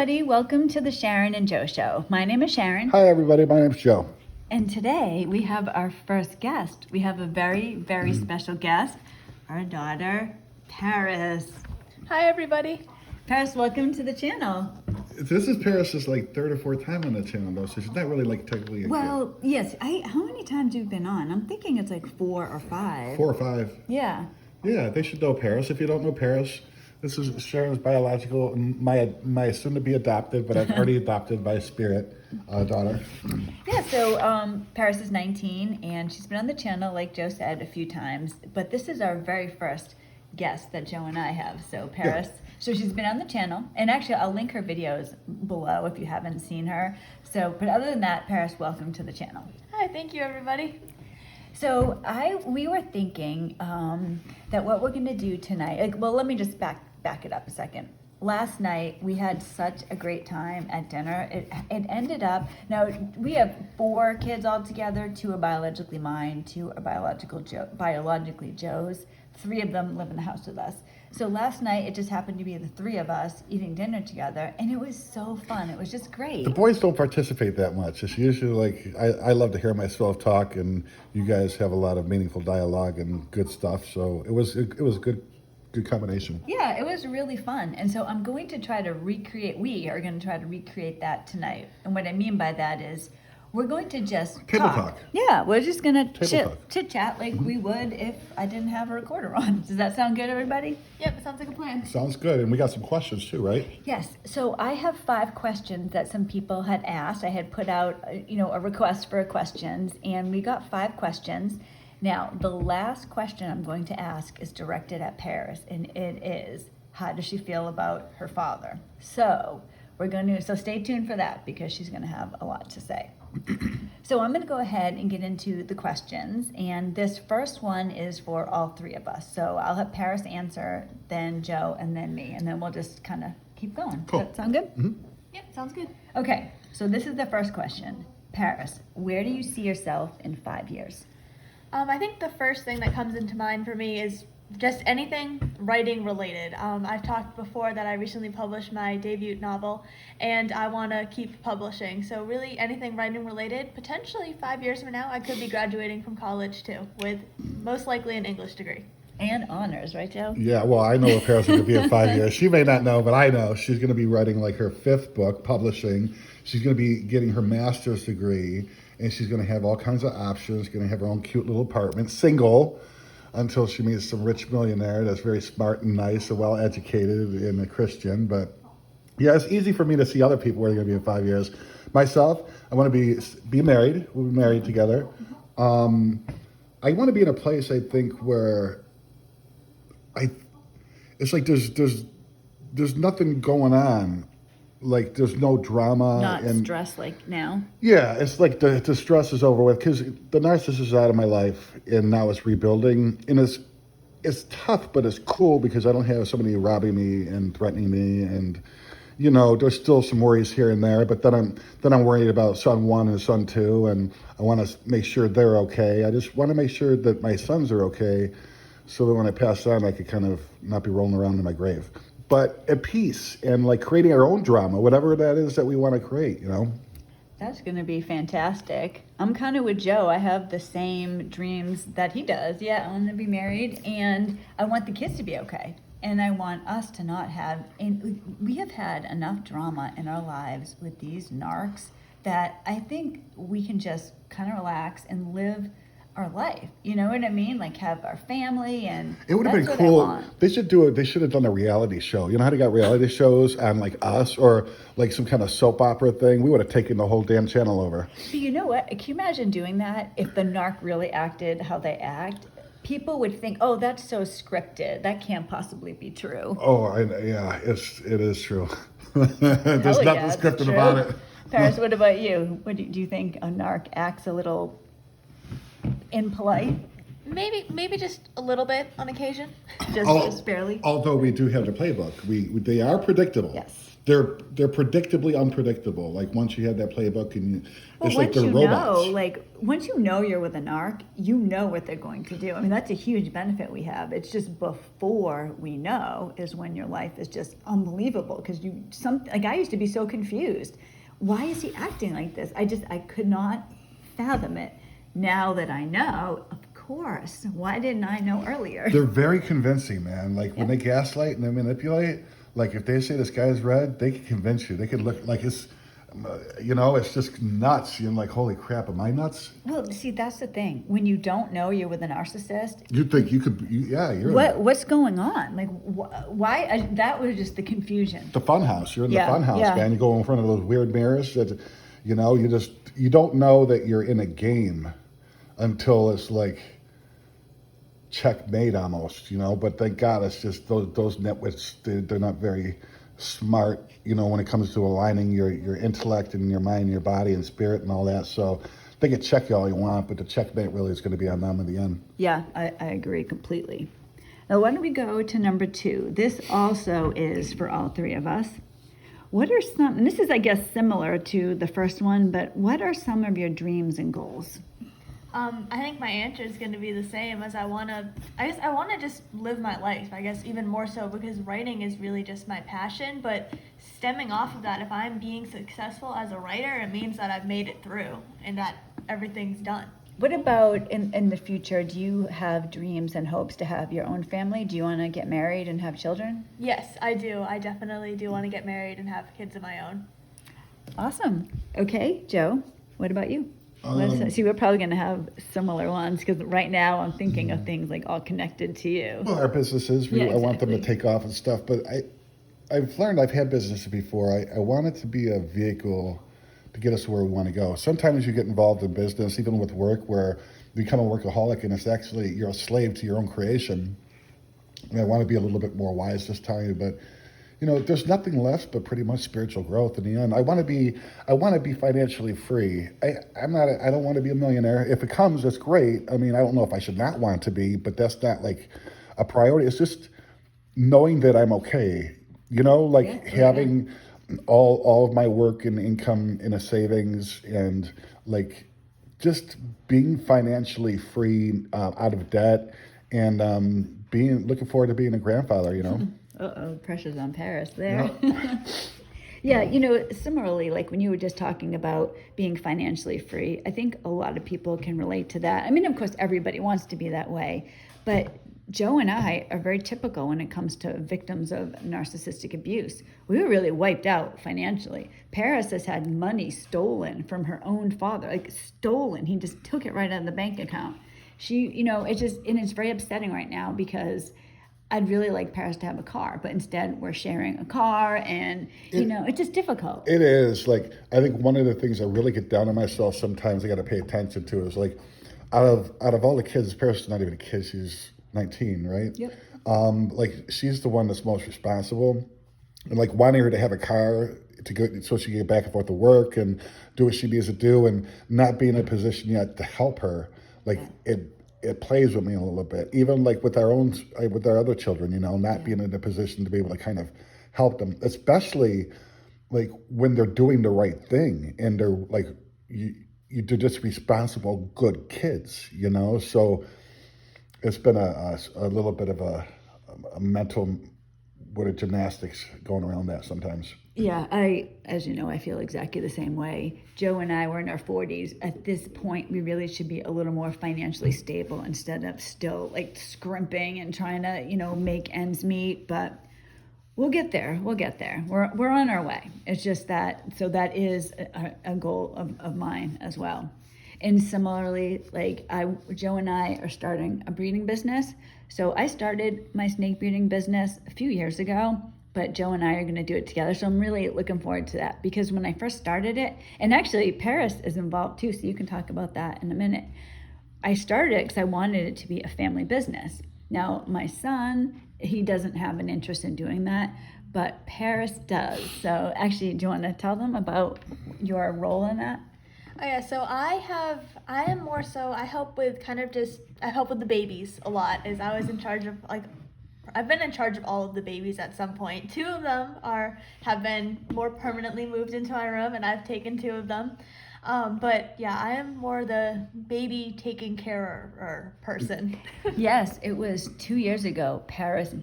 everybody. Welcome to the Sharon and Joe Show. My name is Sharon. Hi, everybody. My name's Joe. And today we have our first guest. We have a very, very special guest, our daughter, Paris. Hi, everybody. Paris, welcome to the channel. This is Paris's like third or fourth time on the channel, though, so she's not really like technically a Well, yes. How many times you've been on? I'm thinking it's like 4 or 5. kid. 4 or 5. Yeah. Yeah, they should know Paris. If you don't know Paris, this is Sharon's biological, my soon-to-be adopted, but I've already adopted by spirit daughter. Yeah, so Paris is 19, and she's been on the channel, like Joe said, a few times. But this is our very first guest that Joe and I have. So Paris, so she's been on the channel, and actually I'll link her videos below if you haven't seen her. So, but other than that, Paris, welcome to the channel. Hi, thank you, everybody. So we were thinking that what we're going to do tonight, well, let me just back it up a second. Last night, we had such a great time at dinner. It ended up, now we have 4 kids all together. 2 are biologically mine, 2 are biologically Joe's. 3 of them live in the house with us. So last night, it just happened to be the 3 of us eating dinner together, and it was so fun. It was just great. The boys don't participate that much. It's usually like, I love to hear myself talk, and you guys have a lot of meaningful dialogue and good stuff. So it was a good combination. Yeah, it was really fun. And so I'm going to try to we are going to try to recreate that tonight. And what I mean by that is we're going to just Table talk. Yeah, we're just going to talk. chit chat like we would if I didn't have a recorder on. Does that sound good, everybody? Yep, sounds like a plan. Sounds good. And we got some questions too, right? Yes. So I have 5 questions that some people had asked. I had put out, a request for questions, and we got 5 questions. Now, the last question I'm going to ask is directed at Paris, and it is, how does she feel about her father? So so stay tuned for that, because she's going to have a lot to say. So I'm going to go ahead and get into the questions, and this first one is for all 3 of us. So I'll have Paris answer, then Joe, and then me, and then we'll just kind of keep going. Cool. Does that sound good? Mm-hmm. Yep, sounds good. Okay, so this is the first question. Paris, where do you see yourself in 5 years? I think the first thing that comes into mind for me is just anything writing related. I've talked before that I recently published my debut novel, and I want to keep publishing. So really anything writing related. Potentially 5 years from now, I could be graduating from college too, with most likely an English degree. And honors, right, Joe? Yeah, well, I know what Paris is going to be in 5 years. She may not know, but I know. She's going to be writing like her 5th book, publishing. She's going to be getting her master's degree, and she's going to have all kinds of options, going to have her own cute little apartment, single, until she meets some rich millionaire that's very smart and nice and well-educated and a Christian. But yeah, it's easy for me to see other people where they're going to be in 5 years. Myself, I want to be married. We'll be married together. I want to be in a place, I think, where it's like there's nothing going on. Like there's no drama. Not stress like now. Yeah, it's like the stress is over with, because the narcissist is out of my life, and now it's rebuilding. And it's tough, but it's cool because I don't have somebody robbing me and threatening me, and there's still some worries here and there. But then I'm worried about son 1 and son 2, and I want to make sure they're okay. I just want to make sure that my sons are okay, so that when I pass on, I could kind of not be rolling around in my grave. But at peace, and like creating our own drama, whatever that is that we want to create, That's going to be fantastic. I'm kind of with Joe. I have the same dreams that he does. Yeah, I want to be married, and I want the kids to be okay. And I want us to not have, and we have had enough drama in our lives with these narcs that I think we can just kind of relax and live our life. You know what I mean? Like have our family, and it would have been cool. They should have done a reality show. You know how they got reality shows on like Us or like some kind of soap opera thing? We would have taken the whole damn channel over. But you know what? Can you imagine doing that if the narc really acted how they act? People would think, oh, that's so scripted. That can't possibly be true. Oh, yeah, it is true. There's nothing scripted about it. Paris, what about you? Do you think a narc acts a little impolite? Maybe just a little bit on occasion. Just barely. Although we do have the playbook, they are predictable. Yes. they're predictably unpredictable. Like once you have that playbook, and Well, it's like once they're you robots. know, like once you know you're with a narc, you know what they're going to do. I mean, that's a huge benefit we have. It's just before we know is when your life is just unbelievable because like I used to be so confused. Why is he acting like this? I could not fathom it. Now that I know, of course. Why didn't I know earlier? They're very convincing, man. Like when Yeah. they gaslight and they manipulate, like if they say the sky's red, they can convince you. They could look like it's just nuts. You're like, holy crap, am I nuts? Well, see, that's the thing. When you don't know you're with a narcissist, You think you could, yeah, you're what's going on? Like, why? That was just the confusion. the fun house. You're in Yeah, the fun house, yeah. man. You go in front of those weird mirrors that, you don't know that you're in a game until it's like checkmate almost, but thank God it's just those netwits, they're not very smart, when it comes to aligning your intellect and your mind and your body and spirit and all that. So they can check you all you want, but the checkmate really is going to be on them in the end. Yeah, I agree completely. Now, why don't we go to number 2? This also is for all three of us. What are some, and this is, I guess, similar to the first one, but what are some of your dreams and goals? I think my answer is going to be the same as I want to just live my life, I guess even more so because writing is really just my passion, but stemming off of that, if I'm being successful as a writer, it means that I've made it through and that everything's done. What about in the future? Do you have dreams and hopes to have your own family? Do you want to get married and have children? Yes, I do. I definitely do want to get married and have kids of my own. Awesome. Okay, Joe, what about you? See, we're probably going to have similar ones because right now I'm thinking of things like all connected to you. Well, our businesses, Yeah, I want them to exactly. take off and stuff, but I've learned I've had businesses before. I want it to be a vehicle to get us where we want to go. Sometimes you get involved in business, even with work, where you become a workaholic and it's actually you're a slave to your own creation. And I want to be a little bit more wise this time, but there's nothing left but pretty much spiritual growth in the end. I want to be financially free. I don't want to be a millionaire. If it comes, that's great. I mean, I don't know if I should not want to be, but that's not like a priority. It's just knowing that I'm okay. Having all of my work and income in a savings and like just being financially free, out of debt, and looking forward to being a grandfather. Uh-oh, pressure's on Paris there. Yeah, similarly, like when you were just talking about being financially free, I think a lot of people can relate to that. I mean, of course, everybody wants to be that way, but Joe and I are very typical when it comes to victims of narcissistic abuse. We were really wiped out financially. Paris has had money stolen from her own father, like stolen. He just took it right out of the bank account. It's very upsetting right now because I'd really like Paris to have a car, but instead we're sharing a car and, it's just difficult. It is. Like, I think one of the things I really get down on myself sometimes I got to pay attention to is like, out of all the kids, Paris is not even a kid, she's 19, right? Yep. Like, she's the one that's most responsible. And like wanting her to have a car to go so she can get back and forth to work and do what she needs to do and not be in a position yet to help her. Like, it plays with me a little bit, even like with our other children, not being in a position to be able to kind of help them, especially like when they're doing the right thing and they're like, they're just responsible, good kids, so it's been a little bit of a mental gymnastics going around that sometimes. Yeah, as you know, I feel exactly the same way. Joe and I were in our 40s. At this point, we really should be a little more financially stable instead of still like scrimping and trying to, make ends meet. But we'll get there. We'll get there. We're on our way. It's just that is a goal of mine as well. And similarly, like Joe and I are starting a breeding business. So I started my snake breeding business a few years ago, but Joe and I are going to do it together. So I'm really looking forward to that because when I first started it, and actually Paris is involved too, so you can talk about that in a minute. I started it because I wanted it to be a family business. Now, my son, he doesn't have an interest in doing that, but Paris does. So actually, do you want to tell them about your role in that? Oh yeah, so I help with the babies a lot, as I was in charge of like I've been in charge of all of the babies at some point. Two of them have been more permanently moved into my room, and I've taken two of them. But yeah, I am more the baby taking care person. Yes, it was 2 years ago. Paris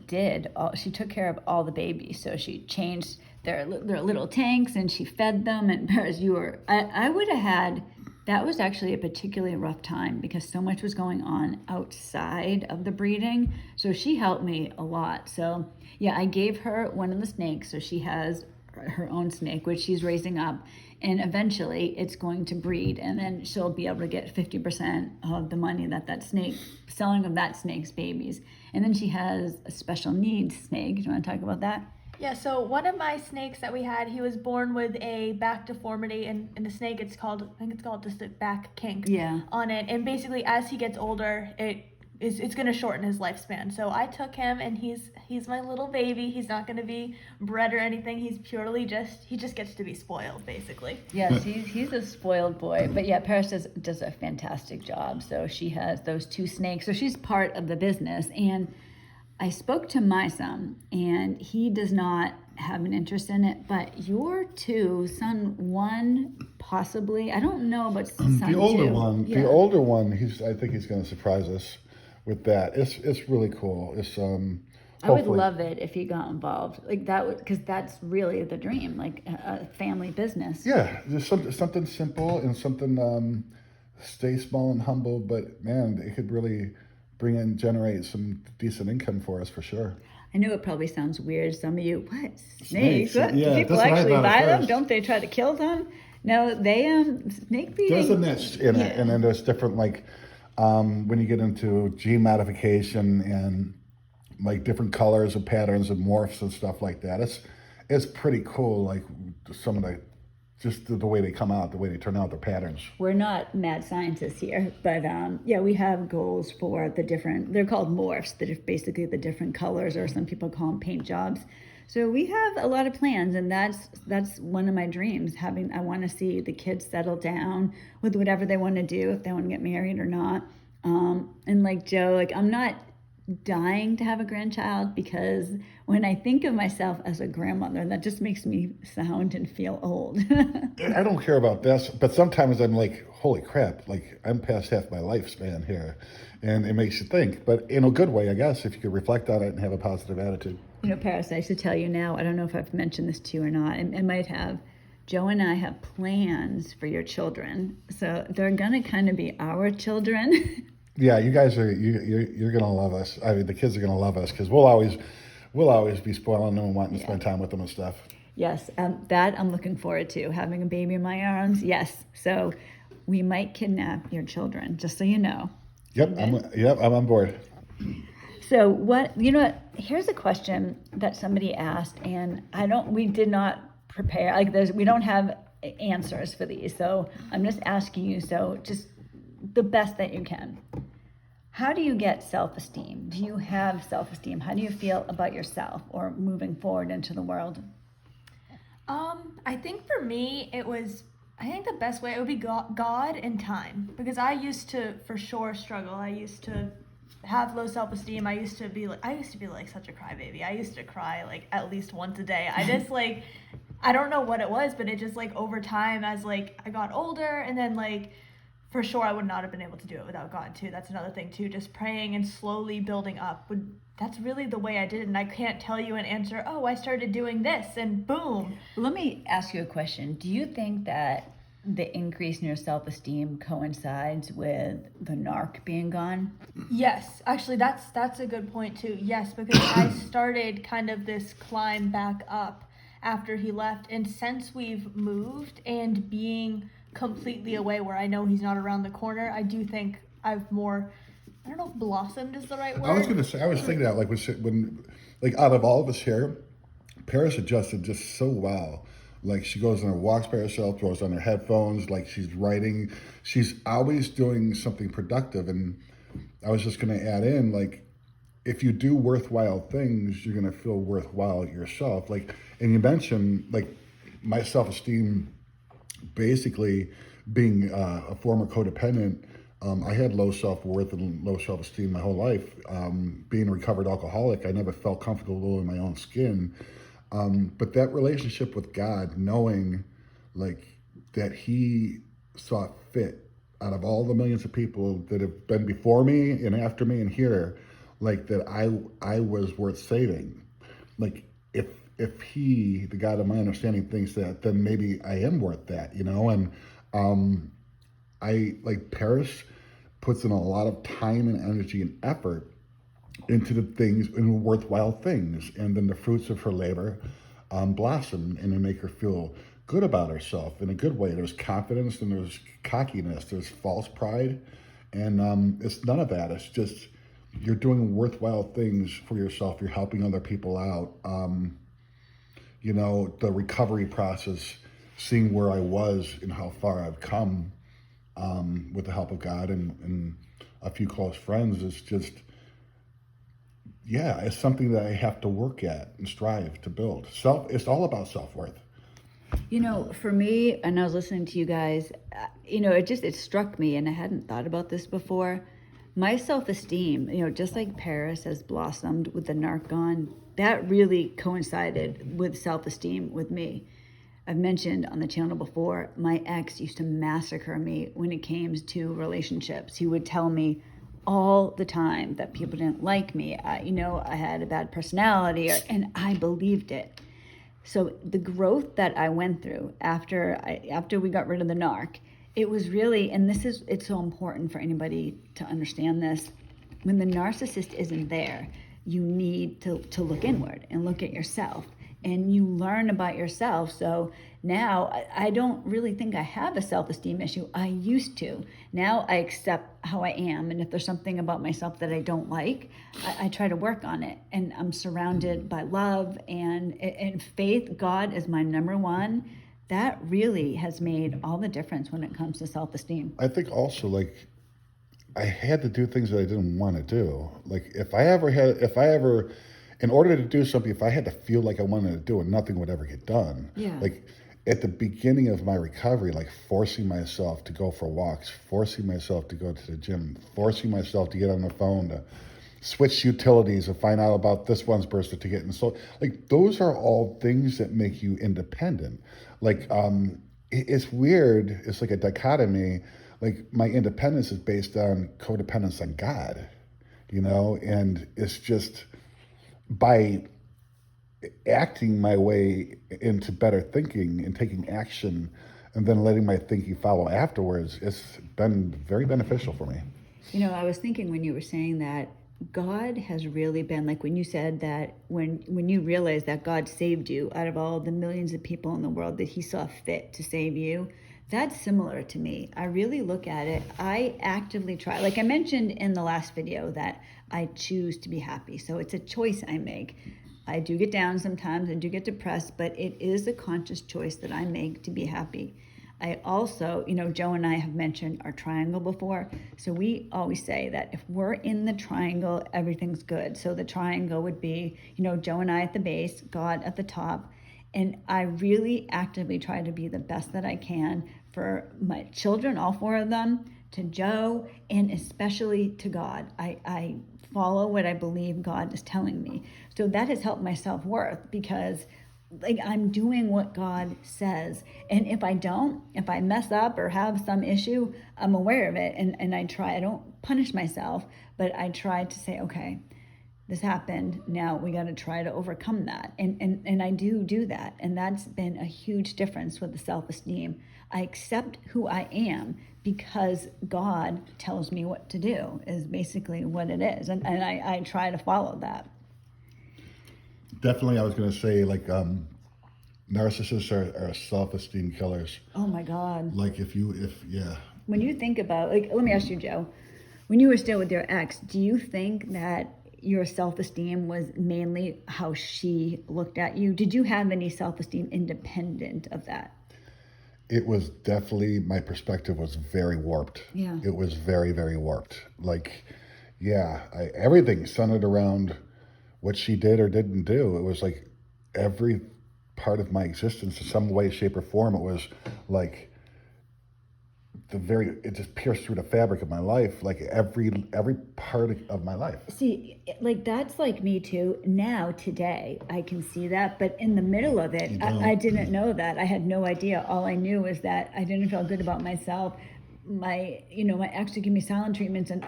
she took care of all the babies. So she changed their little tanks and she fed them. And Paris, I would have had, that was actually a particularly rough time because so much was going on outside of the breeding. So she helped me a lot. So yeah, I gave her one of the snakes. So she has her own snake, which she's raising up. And eventually it's going to breed, and then she'll be able to get 50% of the money that snake, selling of that snake's babies. And then she has a special needs snake. Do you want to talk about that? Yeah, so one of my snakes that we had, he was born with a back deformity, and the snake, I think it's called just a back kink on it. And basically, as he gets older, it's going to shorten his lifespan. So I took him, and he's my little baby. He's not going to be bred or anything. He's purely he just gets to be spoiled, basically. Yes, he's a spoiled boy. But yeah, Paris does a fantastic job. So she has those two snakes. So she's part of the business. And I spoke to my son, and he does not have an interest in it. But your two, son one, possibly. I don't know about son the older two. one. Yeah. The older one. I think he's going to surprise us with that. It's really cool. I would love it if he got involved like that, because that's really the dream, like a family business. Yeah, just something simple and something stay small and humble, but man, it could really generate some decent income for us for sure. I know it probably sounds weird. Some of you, what, snakes? What? Yeah, Do people that's what I actually thought at buy them? first. Don't they try to kill them? No, they snake breeding. There's a niche in it, and then there's different when you get into gene modification and like different colors and patterns and morphs and stuff like that. It's pretty cool. Like some of the way they come out, the way they turn out, the patterns. We're not mad scientists here, but we have goals for the different. They're called morphs. That are basically the different colors, or some people call them paint jobs. So we have a lot of plans, and that's one of my dreams. I want to see the kids settle down with whatever they want to do, if they want to get married or not. And like Joe, like I'm not dying to have a grandchild, because when I think of myself as a grandmother, that just makes me sound and feel old. I don't care about this, but sometimes I'm like, holy crap, like I'm past half my lifespan here, and it makes you think, but in a good way, I guess, if you could reflect on it and have a positive attitude. You know, Paris, I should tell you now, I don't know if I've mentioned this to you or not. I might have. Joe and I have plans for your children, so they're gonna kind of be our children. Yeah, you guys you're gonna love us. I mean, the kids are gonna love us because we'll always be spoiling them and wanting to spend time with them and stuff. Yes, that I'm looking forward to, having a baby in my arms. Yes, so we might kidnap your children, just so you know. Yep, I'm on board. So here's a question that somebody asked, and we did not prepare, we don't have answers for these. So I'm just asking you, so just the best that you can. How do you get self-esteem? Do you have self-esteem? How do you feel about yourself or moving forward into the world? I think for me, I think the best way, it would be God and time, because I used to for sure struggle. I used to have low self-esteem. I used to be like such a crybaby. I used to cry like at least once a day. I just I don't know what it was, but it just over time, as I got older, and then for sure I would not have been able to do it without God too. That's another thing too, just praying and slowly building up. That's really the way I did it, and I can't tell you an answer, I started doing this and boom. Let me ask you a question. Do you think that the increase in your self-esteem coincides with the narc being gone? Yes, actually that's a good point too. Yes, because I started kind of this climb back up after he left, and since we've moved and being completely away where I know he's not around the corner, I do think I've more, I don't know if blossomed is the right word. I was thinking that when out of all of us here, Paris adjusted just so well. Like she goes on her walks by herself, throws on her headphones, like she's writing. She's always doing something productive. And I was just going to add in, if you do worthwhile things, you're going to feel worthwhile yourself. And you mentioned, my self-esteem basically being a former codependent, I had low self-worth and low self-esteem my whole life. Being a recovered alcoholic, I never felt comfortable in my own skin. But that relationship with God, knowing like that He saw fit out of all the millions of people that have been before me and after me and here, like that I was worth saving. Like if He, the God of my understanding, thinks that, then maybe I am worth that, you know. And I like Paris puts in a lot of time and energy and effort into the things and worthwhile things, and then the fruits of her labor blossom and they make her feel good about herself in a good way. There's confidence and there's cockiness, there's false pride, and it's none of that. It's just you're doing worthwhile things for yourself. You're helping other people out. You know, the recovery process, seeing where I was and how far I've come with the help of God and a few close friends, is just, yeah, it's something that I have to work at and strive to build. It's all about self-worth. You know, for me, and I was listening to you guys, it struck me, and I hadn't thought about this before. My self-esteem, just like Paris has blossomed with the narc gone, that really coincided with self-esteem with me. I've mentioned on the channel before, my ex used to massacre me when it came to relationships. He would tell me all the time that people didn't like me. I had a bad personality, and I believed it. So the growth that I went through after we got rid of the narc, it was really, and it's so important for anybody to understand this. When the narcissist isn't there, you need to look inward and look at yourself, and you learn about yourself. So now I don't really think I have a self-esteem issue. I used to. Now I accept how I am, and if there's something about myself that I don't like, I try to work on it. And I'm surrounded by love and faith. God is my number one. That really has made all the difference when it comes to self-esteem. I think also, like, I had to do things that I didn't want to do. Like if I ever, in order to do something, if I had to feel like I wanted to do it, nothing would ever get done. Yeah. Like at the beginning of my recovery, like forcing myself to go for walks, forcing myself to go to the gym, forcing myself to get on the phone, to switch utilities and find out about this one's birth certificate. And so like, those are all things that make you independent. Like, it's weird. It's like a dichotomy. Like my independence is based on codependence on God, and it's just by acting my way into better thinking and taking action and then letting my thinking follow afterwards, it's been very beneficial for me. I was thinking when you were saying that, God has really been, like when you said that when you realized that God saved you out of all the millions of people in the world, that He saw fit to save you. That's similar to me. I really look at it. I actively try. Like I mentioned in the last video, that I choose to be happy. So it's a choice I make. I do get down sometimes, I do get depressed, but it is a conscious choice that I make to be happy. I also, Joe and I have mentioned our triangle before. So we always say that if we're in the triangle, everything's good. So the triangle would be, Joe and I at the base, God at the top. And I really actively try to be the best that I can for my children, all four of them, to Joe, and especially to God. I follow what I believe God is telling me. So that has helped my self-worth, because like I'm doing what God says. And if I mess up or have some issue, I'm aware of it. And I don't punish myself, but I try to say, okay, this happened. Now we got to try to overcome that. And I do that. And that's been a huge difference with the self-esteem. I accept who I am because God tells me what to do, is basically what it is. And I try to follow that. Definitely, I was going to say, like, narcissists are self-esteem killers. Oh my God. Like yeah. When you think about, like, let me ask you, Joe, when you were still with your ex, do you think that your self-esteem was mainly how she looked at you? Did you have any self-esteem independent of that? It was definitely, my perspective was very warped. Yeah. It was very, very warped. Like, yeah, everything centered around what she did or didn't do. It was like every part of my existence in some way, shape, or form, it was like it just pierced through the fabric of my life, like every part of my life. See, like that's like me too. Now, today, I can see that, but in the middle of it, I didn't know that. I had no idea. All I knew was that I didn't feel good about myself. My ex would give me silent treatments, and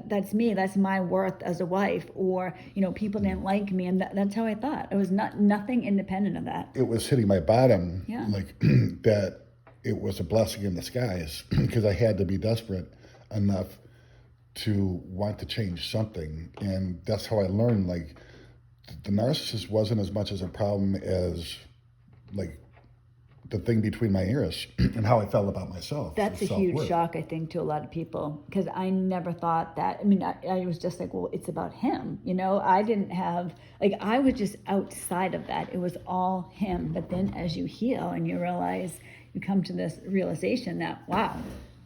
that's me. That's my worth as a wife, or people didn't like me, and that's how I thought. It was nothing independent of that. It was hitting my bottom, Yeah. like that. It was a blessing in disguise because I had to be desperate enough to want to change something. And that's how I learned, like, the narcissist wasn't as much as a problem as, like, the thing between my ears and how I felt about myself. That's a huge shock, I think, to a lot of people, because I never thought that. I mean, I was just like, well, it's about him. I didn't have, like, I was just outside of that. It was all him. But then as you heal and you realize, you come to this realization that, wow,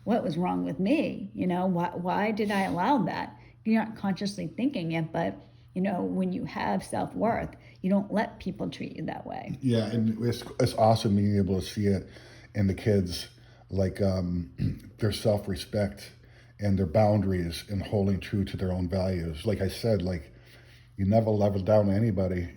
what was wrong with me? Why did I allow that? You're not consciously thinking it, but when you have self-worth, you don't let people treat you that way. Yeah, and it's awesome being able to see it in the kids, like their self-respect and their boundaries and holding true to their own values. Like I said, like, you never level down to anybody.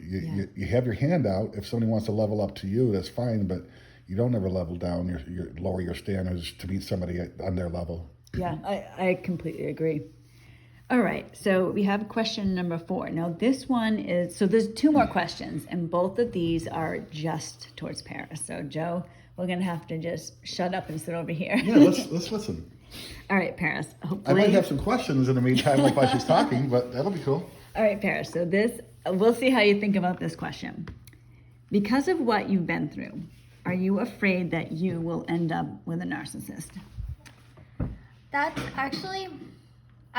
You have your hand out. If somebody wants to level up to you, that's fine, but you don't ever level down, you lower your standards to meet somebody on their level. Yeah, I completely agree. All right, so we have question number 4. Now this one is, so there's 2 more questions, and both of these are just towards Paris. So Joe, we're gonna have to just shut up and sit over here. Yeah, let's listen. All right, Paris, hopefully. I might have some questions in the meantime, like while she's talking, but that'll be cool. All right, Paris, so we'll see how you think about this question. Because of what you've been through, are you afraid that you will end up with a narcissist? That's actually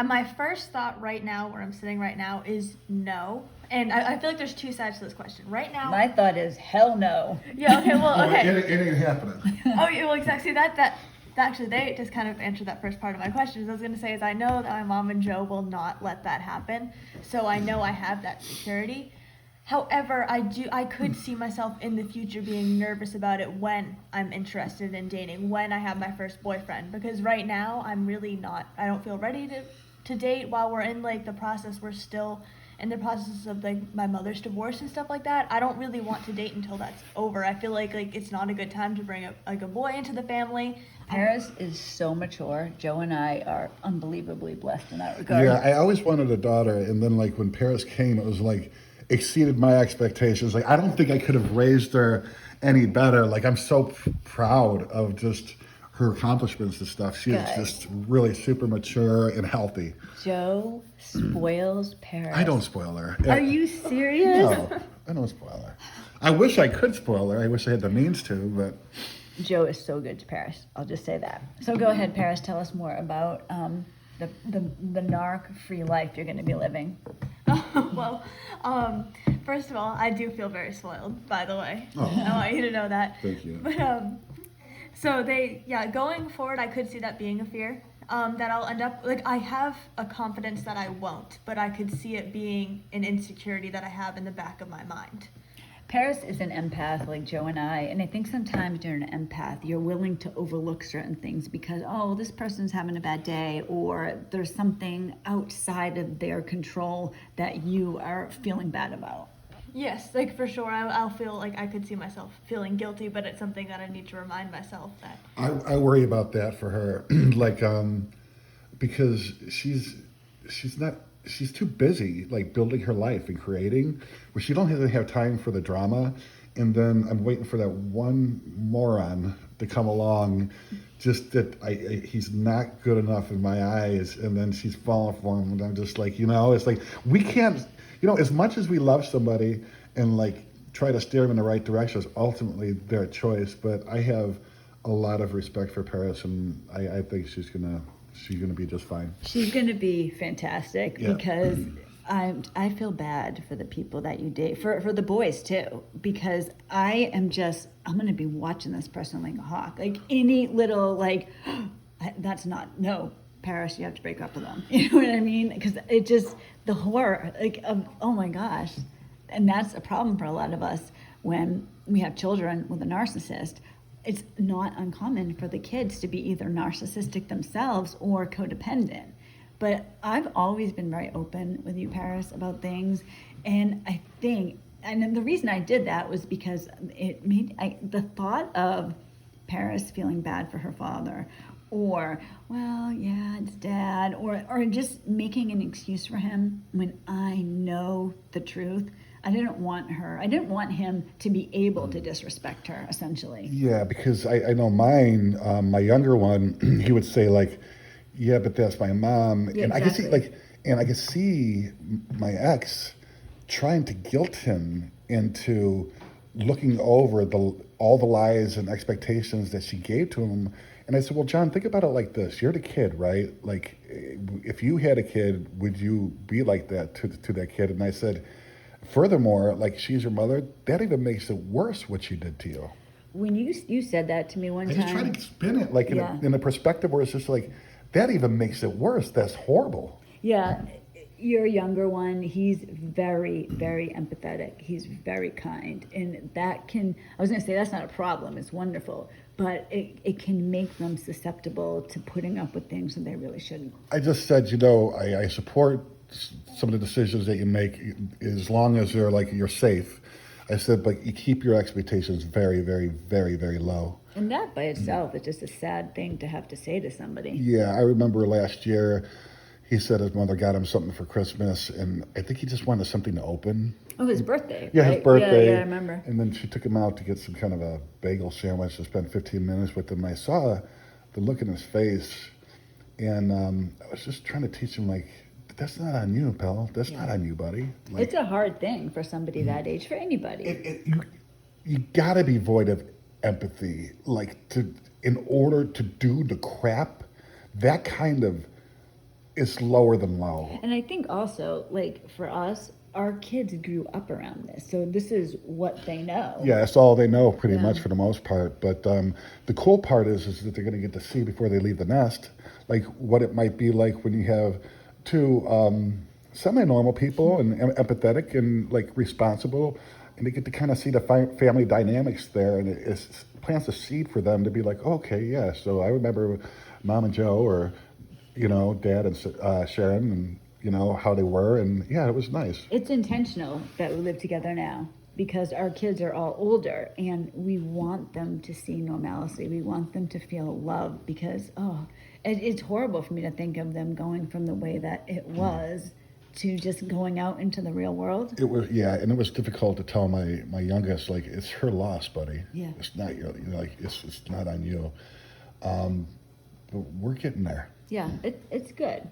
my first thought right now, where I'm sitting right now, is no. And I feel like there's 2 sides to this question. Right now, my thought is hell no. Yeah. Okay. Well. Okay. It ain't happening. Oh, yeah, well, exactly. That actually, they just kind of answered that first part of my question. I was going to say is I know that my mom and Joe will not let that happen, so I know I have that security. However, I could see myself in the future being nervous about it when I'm interested in dating, when I have my first boyfriend, because right now I'm really not. I don't feel ready to date. While we're in like the process, we're still in the process of like my mother's divorce and stuff like that. I don't really want to date until that's over. I feel like it's not a good time to bring a boy into the family. Paris is so mature. Joe and I are unbelievably blessed in that regard. Yeah, I always wanted a daughter, and then like when Paris came, it was like exceeded my expectations. Like, I don't think I could have raised her any better. Like, I'm so proud of just her accomplishments and stuff. She's just really super mature and healthy. Joe spoils Paris. I don't spoil her. Are you serious? No, I don't spoil her. I wish I could spoil her. I wish I had the means to, but Joe is so good to Paris. I'll just say that. So go ahead, Paris. Tell us more about the narc-free life you're going to be living. Well, first of all, I do feel very spoiled, by the way. Oh. I want you to know that. Thank you. But, so going forward, I could see that being a fear, that I'll end up, like, I have a confidence that I won't, but I could see it being an insecurity that I have in the back of my mind. Paris is an empath like Joe and I think sometimes you're an empath, you're willing to overlook certain things because, this person's having a bad day, or there's something outside of their control that you are feeling bad about. Yes, like for sure, I'll feel like I could see myself feeling guilty, but it's something that I need to remind myself that. I worry about that for her, like, because she's too busy, like, building her life and creating, where she don't really have time for the drama. And then I'm waiting for that one moron to come along, just that he's not good enough in my eyes, and then she's falling for him, and I'm just like, it's like, we can't, as much as we love somebody and like try to steer them in the right direction, is ultimately their choice. But I have a lot of respect for Paris, and I think she's gonna be just fine. She's gonna be fantastic, yeah. Because I feel bad for the people that you date, for the boys too, because I'm gonna be watching this person like a hawk, like any little like that's not, no, Paris, you have to break up with them. You know what I mean? Because it just, the horror, like, oh my gosh. And that's a problem for a lot of us when we have children with a narcissist. it's not uncommon for the kids to be either narcissistic themselves or codependent. But I've always been very open with you, Paris, about things. And I think, and then the reason I did that was because it made, the thought of Paris feeling bad for her father, or, well, yeah, it's dad, or just making an excuse for him when I know the truth. I didn't want him to be able to disrespect her, essentially. Yeah, because I know mine, my younger one, he would say like, yeah, but that's my mom. Yeah, and I could see exactly. and I could see my ex trying to guilt him into looking over all the lies and expectations that she gave to him. And I said, well, John, think about it like this. You're the kid, right? Like, if you had a kid, would you be like that to that kid? And I said, furthermore, like, she's your mother, that even makes it worse what she did to you. When you said that to me one I time. just try to spin it like Yeah. in a perspective where it's just like, that even makes it worse. That's horrible. Yeah, your younger one, he's very, very empathetic. He's very kind. And that can, I was going to say that's not a problem. It's wonderful. But it can make them susceptible to putting up with things that they really shouldn't. I just said, I support some of the decisions that you make as long as they're like you're safe. I said, but you keep your expectations very, very, very, very low. And that by itself is just a sad thing to have to say to somebody. Yeah, I remember last year, he said his mother got him something for Christmas, and I think he just wanted something to open. Oh, his birthday. Yeah, right? his birthday. Yeah, I remember. And then she took him out to get some kind of a bagel sandwich to spend 15 minutes with him. I saw the look in his face, and I was just trying to teach him, like, that's not on you, pal. That's not on you, buddy. Like, It's a hard thing for somebody that age, for anybody. you gotta be void of empathy, like, in order to do the crap that kind of is lower than low. And I think also, like, for us, our kids grew up around this. So this is what they know. Yeah, that's all they know pretty Yeah. much for the most part. But the cool part is that they're going to get to see before they leave the nest, like what it might be like when you have two semi-normal people and empathetic and like responsible, and they get to kind of see the family dynamics there, and it plants a seed for them to be like, okay, yeah. So I remember Mom and Joe, or Dad and Sharon, and how they were, and yeah, it was nice. It's intentional that we live together now because our kids are all older and we want them to see normalcy. We want them to feel love because, it's horrible for me to think of them going from the way that it was to just going out into the real world. It was, yeah, and it was difficult to tell my youngest, like, it's her loss, buddy. Yeah. It's not your, like, it's not on you. But we're getting there. Yeah, it's good.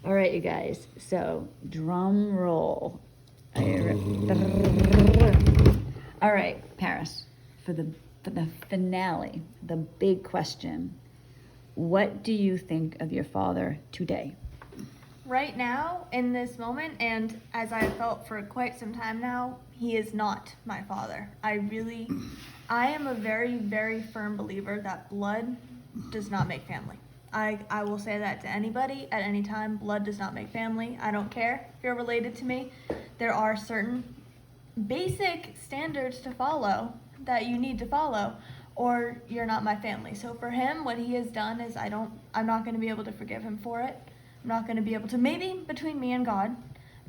All right, you guys. So, drum roll. Are you ready? All right, Paris. For the finale, the big question. What do you think of your father today? Right now, in this moment, and as I have felt for quite some time now, he is not my father. I am a very, very firm believer that blood does not make family. I will say that to anybody at any time. Blood does not make family. I don't care if you're related to me. There are certain basic standards to follow that you need to follow, or you're not my family. So for him, what he has done is I'm not going to be able to forgive him for it. I'm not going to be able to, maybe between me and God,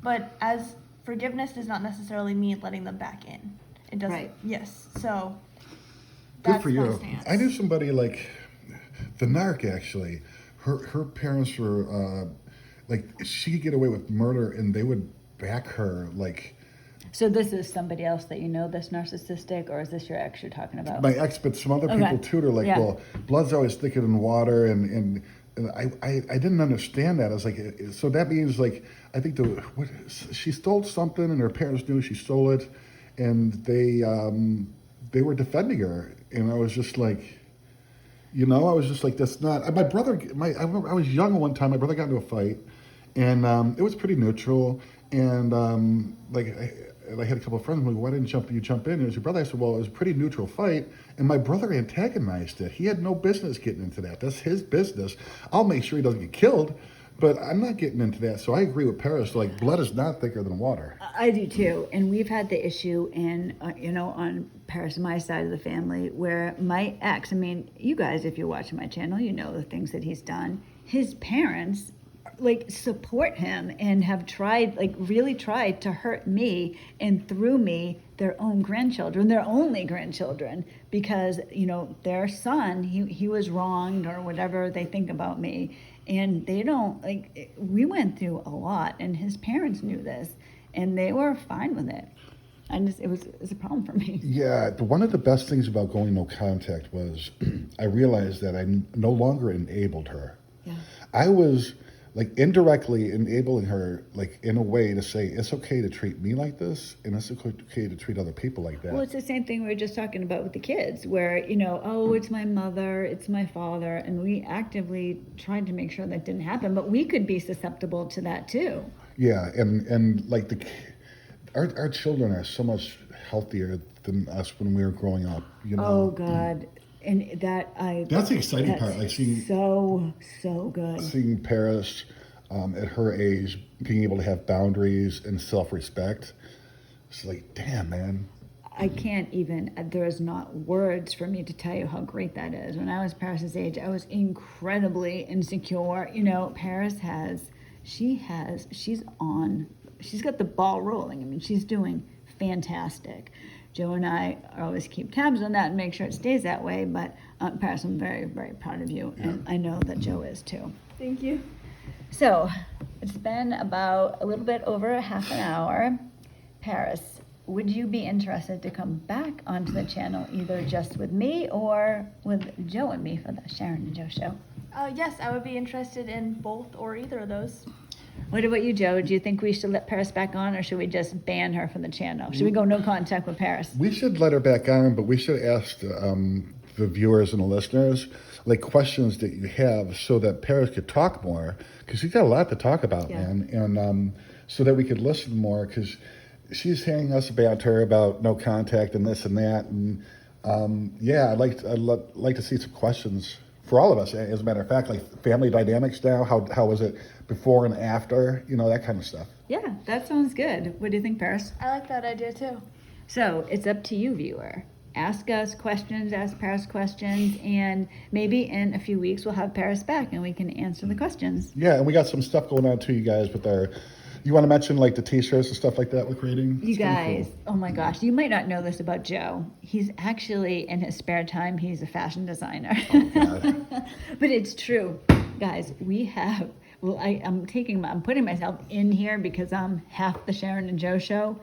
but as forgiveness does not necessarily mean letting them back in. It doesn't. Right. Yes. So Good that's for my you. stance. I knew somebody like the narc, actually. Her parents were like, she could get away with murder and they would back her, like. So this is somebody else that that's narcissistic, or is this your ex you're talking about? My ex, but some other Okay. people too. They're like, Yeah. well, blood's always thicker than water, and I didn't understand that. I was like, so that means, like, I think she stole something, and her parents knew she stole it, and they were defending her, and I was just like, that's not. My brother, I was young one time. My brother got into a fight, and it was pretty neutral, and I had a couple of friends. I'm like, why didn't you jump in? And it was your brother. I said, well, it was a pretty neutral fight, and my brother antagonized it. He had no business getting into that. That's his business. I'll make sure he doesn't get killed, But I'm not getting into that. So I agree with Paris. Like, blood is not thicker than water. I do too. And we've had the issue in, on Paris, my side of the family, where my ex, I mean, you guys, if you're watching my channel, you know the things that he's done. His parents, like, support him and have tried, like, really tried to hurt me and through me, their own grandchildren, their only grandchildren, because, their son, he was wronged or whatever they think about me. And they don't, like, we went through a lot, and his parents knew this, and they were fine with it. It was a problem for me. Yeah, one of the best things about going no contact was I realized that I no longer enabled her. Yeah. I was, like, indirectly enabling her, like, in a way to say, it's okay to treat me like this, and it's okay to treat other people like that. Well, it's the same thing we were just talking about with the kids, where, oh, it's my mother, it's my father, and we actively tried to make sure that didn't happen, but we could be susceptible to that too. Yeah, and like, our children are so much healthier than us when we were growing up, Oh, God. And that's the exciting part, like seeing so good. Seeing Paris at her age being able to have boundaries and self-respect. It's like, damn, man. I can't even, there's not words for me to tell you how great that is. When I was Paris's age, I was incredibly insecure. Paris she's got the ball rolling. I mean, she's doing fantastic. Joe and I always keep tabs on that and make sure it stays that way. But Paris, I'm very, very proud of you. And I know that Joe is too. Thank you. So it's been about a little bit over a half an hour. Paris, would you be interested to come back onto the channel, either just with me or with Joe and me for the Sharon and Joe Show? Yes, I would be interested in both or either of those. What about you, Joe? Do you think we should let Paris back on, or should we just ban her from the channel? Should we go no contact with Paris? We should let her back on, but we should ask the viewers and the listeners, like, questions that you have so that Paris could talk more, because she's got a lot to talk about, man. And so that we could listen more, because she's handing us banter about no contact and this and that. And I'd like to see some questions for all of us. As a matter of fact, like family dynamics now, how was it before and after, that kind of stuff. Yeah, that sounds good. What do you think, Paris? I like that idea too. So it's up to you, viewer. Ask us questions, ask Paris questions, and maybe in a few weeks we'll have Paris back and we can answer the questions. Yeah, and we got some stuff going on too, you guys, with you want to mention like the t-shirts and stuff like that we're creating? You guys, cool. Oh my gosh, you might not know this about Joe. He's actually, in his spare time, he's a fashion designer. Oh, God. But it's true. Guys, we have, I'm putting myself in here because I'm half the Sharon and Joe Show.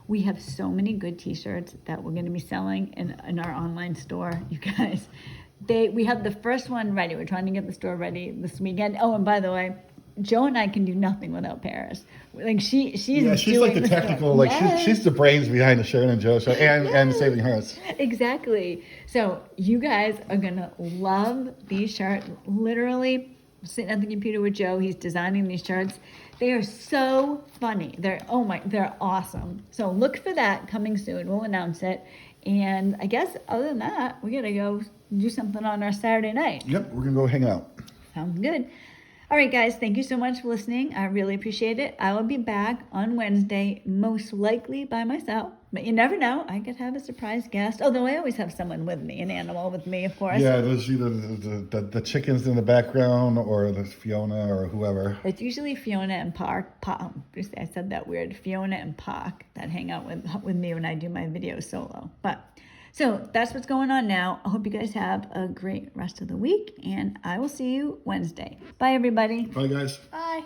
We have so many good t-shirts that we're going to be selling in our online store, you guys. We have the first one ready. We're trying to get the store ready this weekend. Oh, and by the way, Joe and I can do nothing without Paris. Like she's like the technical, like she's the brains behind the Sharon and Joe Show and Saving Hearts. Exactly. So you guys are gonna love these shirts. Literally, sitting at the computer with Joe, he's designing these shirts. They are so funny. They're awesome. So look for that coming soon. We'll announce it. And I guess other than that, we're gonna go do something on our Saturday night. Yep, we're gonna go hang out. Sounds good. All right, guys, thank you so much for listening. I really appreciate it. I will be back on Wednesday, most likely by myself. But you never know. I could have a surprise guest. Although I always have someone with me, an animal with me, of course. Yeah, there's either the chickens in the background or there's Fiona or whoever. It's usually Fiona and Park. I said that weird. Fiona and Park that hang out with me when I do my videos solo. So that's what's going on now. I hope you guys have a great rest of the week, and I will see you Wednesday. Bye, everybody. Bye, guys. Bye.